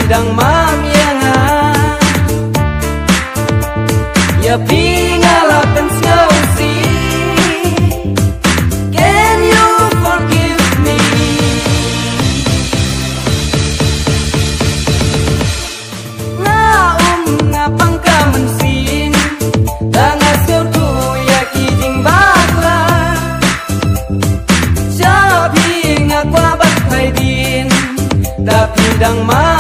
dang mamianga ya pingalakan si. Can you forgive me? Ngapang ka mensin dangas kau tu ya kijing bakla sabi ngakwa bat hai din tapi dang ma